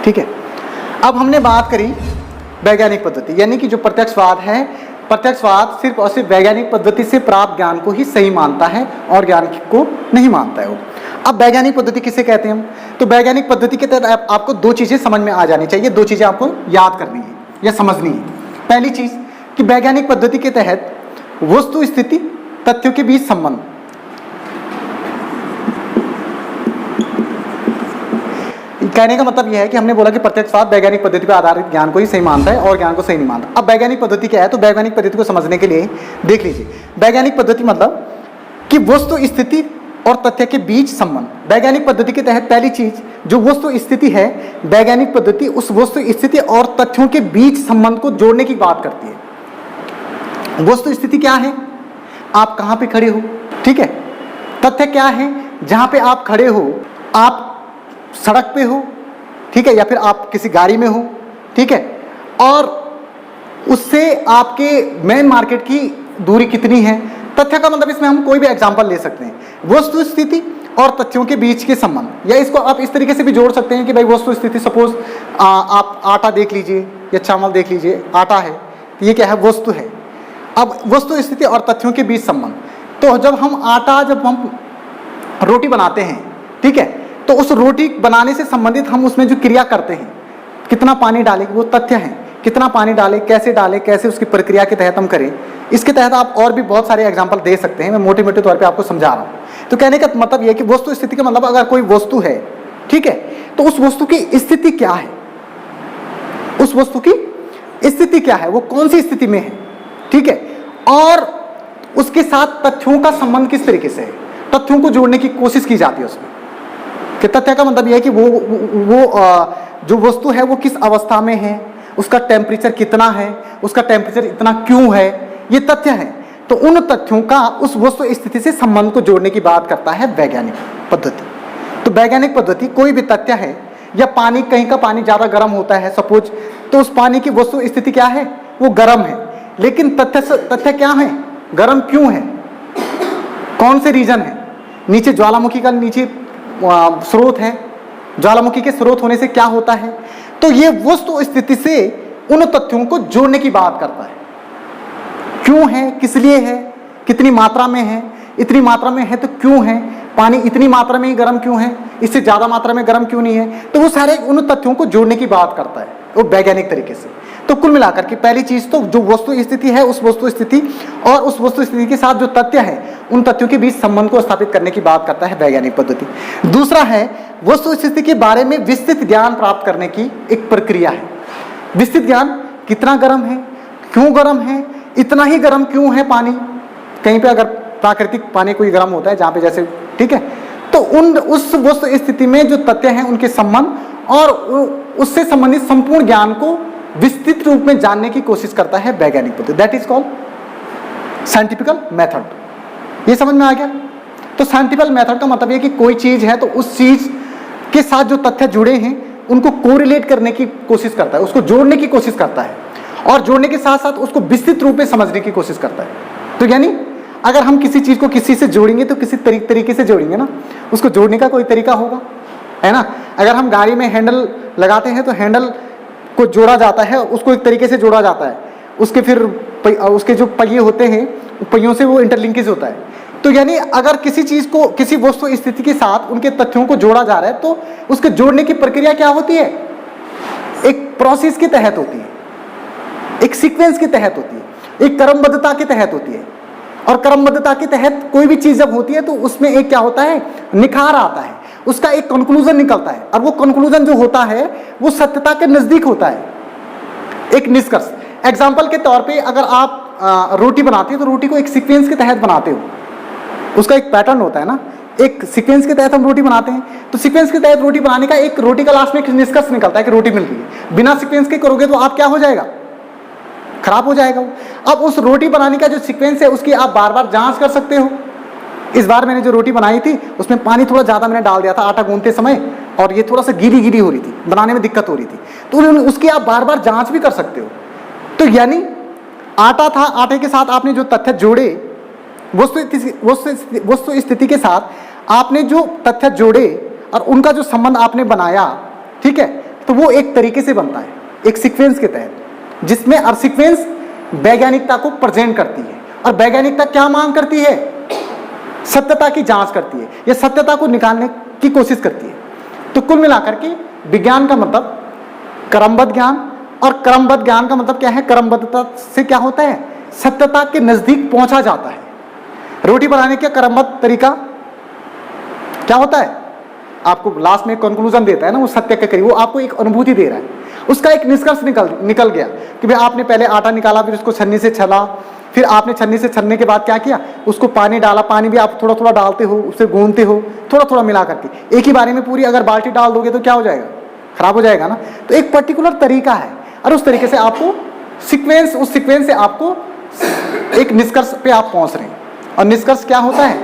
ठीक है। अब हमने बात करी वैज्ञानिक पद्धति, यानी कि जो प्रत्यक्षवाद है, प्रत्यक्षवाद सिर्फ और सिर्फ वैज्ञानिक पद्धति से प्राप्त ज्ञान को ही सही मानता है और ज्ञान को नहीं मानता है वो। अब वैज्ञानिक पद्धति किसे कहते हैं हम? तो वैज्ञानिक पद्धति के तहत आपको दो चीजें समझ में आ जानी चाहिए, दो चीजें आपको याद करनी है या समझनी है। पहली चीज कि वैज्ञानिक पद्धति के तहत वस्तु स्थिति तथ्यों के बीच संबंध, कहने का मतलब यह है कि हमने बोला कि प्रत्यक्षवाद वैज्ञानिक पद्धति पर आधारित ज्ञान को ही सही मानता है और ज्ञान को सही नहीं मानता। अब वैज्ञानिक पद्धति क्या है? तो वैज्ञानिक पद्धति को समझने के लिए देख लीजिए, वैज्ञानिक पद्धति मतलब कि वस्तु स्थिति और तथ्य के बीच संबंध। वैज्ञानिक पद्धति के तहत पहली चीज जो वस्तु स्थिति है, वैज्ञानिक पद्धति उस वस्तु स्थिति और तथ्यों के बीच संबंध को जोड़ने की बात करती है। वस्तु स्थिति क्या है? आप कहां पे खड़े हो, ठीक है। तथ्य क्या है? जहां पे आप खड़े हो, आप सड़क पे हो, ठीक है, या फिर आप किसी गाड़ी में हो, ठीक है, और उससे आपके मेन मार्केट की दूरी कितनी है। तथ्य का मतलब इसमें हम कोई भी एग्जांपल ले सकते हैं। वस्तु स्थिति और तथ्यों के बीच के संबंध, या इसको आप इस तरीके से भी जोड़ सकते हैं कि भाई वस्तु स्थिति, सपोज आप आटा देख लीजिए या चावल देख लीजिए, आटा है तो ये क्या है? वस्तु है। अब वस्तु स्थिति और तथ्यों के बीच संबंध, तो जब हम रोटी बनाते हैं, ठीक है, तो उस रोटी बनाने से संबंधित हम उसमें जो क्रिया करते हैं, कितना पानी डालें, वो तथ्य है। कितना पानी डालें, कैसे उसकी प्रक्रिया के तहत हम करें, इसके तहत आप और भी बहुत सारे एग्जांपल दे सकते हैं। मैं मोटे मोटे तौर पे आपको समझा रहा हूं। तो कहने का मतलब यह कि वस्तु स्थिति का मतलब अगर कोई वस्तु है, ठीक है, तो उस वस्तु की स्थिति क्या है, उस वस्तु की स्थिति क्या है, वो कौन सी स्थिति में है, ठीक है, और उसके साथ तथ्यों का संबंध किस तरीके से है, तथ्यों को जोड़ने की कोशिश की जाती है उसमें। कि तथ्य का मतलब यह है कि वो जो वस्तु है वो किस अवस्था में है, उसका टेम्परेचर कितना है, उसका टेम्परेचर इतना क्यों है, ये तथ्य है। तो उन तथ्यों का उस वस्तु स्थिति से संबंध को जोड़ने की बात करता है वैज्ञानिक पद्धति। तो वैज्ञानिक पद्धति कोई भी तथ्य है, या पानी, कहीं का पानी ज्यादा गर्म होता है सपोज, तो उस पानी की वस्तु स्थिति क्या है? वो गर्म है। लेकिन तथ्य क्या है? गर्म क्यों है, कौन से रीजन है? नीचे ज्वालामुखी का नीचे स्रोत है, ज्वालामुखी के स्रोत होने से क्या होता है। तो ये वस्तु स्थिति से उन तथ्यों को जोड़ने की बात करता है। क्यों है, किस लिए है, कितनी मात्रा में है, इतनी मात्रा में है तो क्यों है, पानी इतनी मात्रा में ही गर्म क्यों है, इससे ज्यादा मात्रा में गर्म क्यों नहीं है। तो वो सारे उन तथ्यों को जोड़ने की बात करता है वो वैज्ञानिक तरीके से। तो कुल मिलाकर के पहली चीज तो जो वस्तु स्थिति है, उस वस्तु स्थिति और उस वस्तु स्थिति के साथ जो तथ्य है, उन तथ्यों के बीच संबंध को स्थापित करने की बात करता है वैज्ञानिक पद्धति। दूसरा है वस्तु स्थिति के बारे में विस्तृत ज्ञान प्राप्त करने की एक प्रक्रिया है। विस्तृत ज्ञान, कितना गर्म है, क्यों गर्म है, इतना ही गर्म क्यों है पानी, कहीं पे अगर प्राकृतिक पानी कोई गर्म होता है जहाँ पे जैसे, ठीक है, तो उस वस्तु स्थिति में जो तथ्य हैं उनके संबंध और उससे संबंधित संपूर्ण ज्ञान को विस्तृत रूप में जानने की कोशिश करता है वैज्ञानिक पद्धति। That is called scientifical method. ये समझ में आ गया? तो साइंटिफिकल मेथड का मतलब ये कि कोई चीज है तो उस चीज के साथ जो तथ्य जुड़े हैं उनको कोरिलेट करने की कोशिश करता है, उसको जोड़ने की कोशिश करता है, और जोड़ने के साथ साथ उसको विस्तृत रूप में समझने की कोशिश करता है। तो यानी अगर हम किसी चीज को किसी से जोड़ेंगे तो किसी तरीके से जोड़ेंगे ना, उसको जोड़ने का कोई तरीका होगा, है ना। अगर हम गाड़ी में हैंडल लगाते हैं तो हैंडल को जोड़ा जाता है, उसको एक तरीके से जोड़ा जाता है, उसके फिर उसके जो पहिए होते हैं पहियों से वो इंटरलिंकेज होता है। तो यानी अगर किसी चीज को किसी वस्तु स्थिति के साथ उनके तथ्यों को जोड़ा जा रहा है तो उसके जोड़ने की प्रक्रिया क्या होती है? एक प्रोसेस के तहत होती है, एक सीक्वेंस के तहत होती है, एक क्रमबद्धता के तहत होती है। और क्रमबद्धता के तहत कोई भी चीज जब होती है तो उसमें एक क्या होता है? निखार आता है, उसका एक कंक्लूजन निकलता है, और वो कंक्लूजन जो होता है वो सत्यता के नजदीक होता है, एक निष्कर्ष। एग्जाम्पल के तौर पे अगर आप रोटी बनाते हो तो रोटी को एक सीक्वेंस के तहत बनाते हो, उसका एक पैटर्न होता है ना, एक सीक्वेंस के तहत हम रोटी बनाते हैं। तो सीक्वेंस के तहत रोटी बनाने का एक रोटी का लास्ट में एक निष्कर्ष निकलता है कि रोटी मिल रही है। बिना सीक्वेंस के करोगे तो आप क्या हो जाएगा? खराब हो जाएगा वो। अब उस रोटी बनाने का जो सीक्वेंस है उसकी आप बार बार जांच कर सकते हो। इस बार मैंने जो रोटी बनाई थी उसमें पानी थोड़ा ज़्यादा मैंने डाल दिया था आटा गूंथते समय, और ये थोड़ा सा गीली हो रही थी, बनाने में दिक्कत हो रही थी, तो उसकी आप बार बार जांच भी कर सकते हो। तो यानी आटा था, आटे के साथ आपने जो तथ्य जोड़े, वस्तु स्थिति के साथ आपने जो तथ्य जोड़े और उनका जो संबंध आपने बनाया, ठीक है, तो वो एक तरीके से बनता है, एक सीक्वेंस के तहत, जिसमें और सीक्वेंस वैज्ञानिकता को प्रेजेंट करती है। और वैज्ञानिकता क्या मांग करती है? सत्यता की जांच करती है, या सत्यता को निकालने की कोशिश करती है। तो कुल मिलाकर के विज्ञान का मतलब क्रमबद्ध ज्ञान, और क्रमबद्ध ज्ञान का मतलब क्या है? क्रमबद्धता से क्या होता है? सत्यता के नजदीक पहुंचा जाता है। रोटी बनाने का क्रमबद्ध तरीका क्या होता है? आपको लास्ट में कंक्लूजन देता है ना, वो सत्य के करीब, वो आपको एक अनुभूति दे रहा है, उसका एक निष्कर्ष निकल गया कि भाई आपने पहले आटा निकाला, फिर उसको छन्नी से छला, फिर आपने छन्नी से छलने के बाद क्या किया? उसको पानी डाला, पानी भी आप थोड़ा थोड़ा डालते हो, उसे गूंथते हो, थोड़ा थोड़ा मिला करके। एक ही बारे में पूरी अगर बाल्टी डाल दोगे तो क्या हो जाएगा? खराब हो जाएगा ना। तो एक पर्टिकुलर तरीका है, और उस तरीके से आपको सीक्वेंस, उस सीक्वेंस से आपको एक निष्कर्ष पे आप पहुंच रहे हैं। और निष्कर्ष क्या होता है?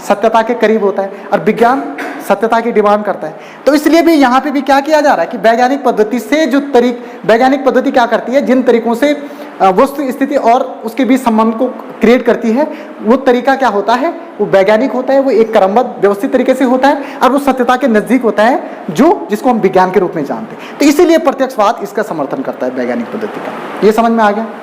सत्यता के करीब होता है, और विज्ञान सत्यता की डिमांड करता है। तो इसलिए भी यहाँ पे भी क्या किया जा रहा है कि वैज्ञानिक पद्धति से जो वैज्ञानिक पद्धति क्या करती है, जिन तरीकों से वस्तु स्थिति और उसके बीच संबंध को क्रिएट करती है, वो तरीका क्या होता है? वो वैज्ञानिक होता है, वो एक क्रमबद्ध व्यवस्थित तरीके से होता है, और वो सत्यता के नजदीक होता है, जिसको हम विज्ञान के रूप में जानते हैं। तो इसीलिए प्रत्यक्षवाद इसका समर्थन करता है, वैज्ञानिक पद्धति का। ये समझ में आ गया?